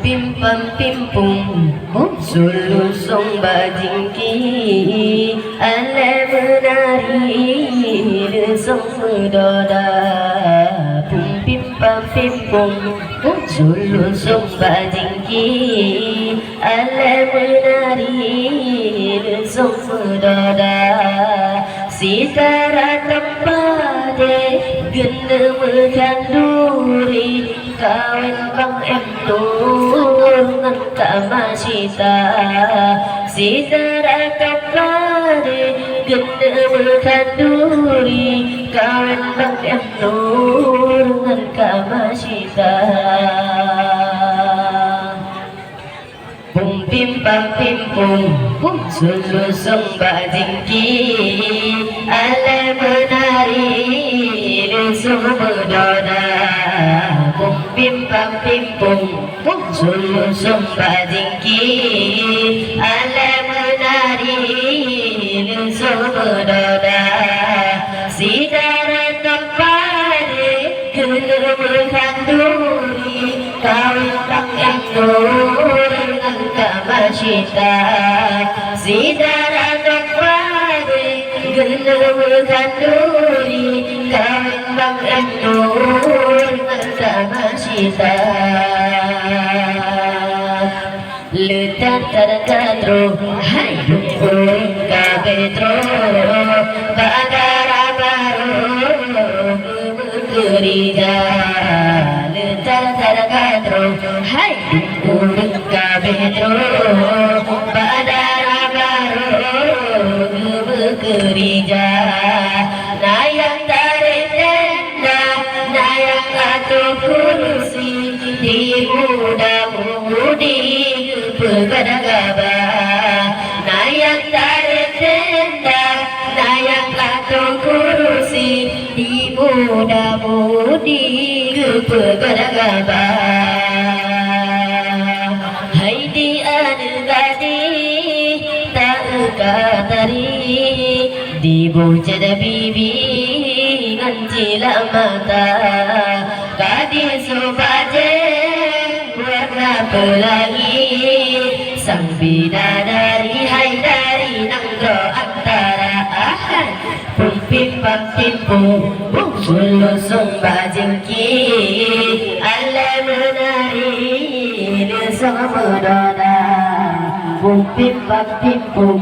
pam pim pum sulu song bajingki ala menari song doda pim pam pim pum sulu song bajingki ala menari song doda sitara tempade gena menganduri kawin bang em tur ngan kamasita sitara tempade gena menganduri kawin bang em tur ngan kamasita pum pim pam pim pum sulu song bajingki ala menari song berdoda pum pim pam pim pum sulu song bajingki ala menari song berdoda sitara tempade kena menganduri kawin bang em tur kamasita sitara tempade gena menganduri kawin bang em tur kamasita letak terkatro hai dukung kabetro bagara baru gerida letak terkatro hai dukung kabetro bagara baru gerida nayang tarik tenda nayang atur kursi di muda-mudi bergada-gada nayang tarik tenda nayang atur kursi di muda-mudi bergada-gada hai di anu-gadi tak katari di bujad bibi ngancila mata gadis sobaje warna pelangi sang bidadari hai dari nangro antara ahan pum pim pam pim pum sulu song bajingki ala menari song berdoda pum pim pam pim pum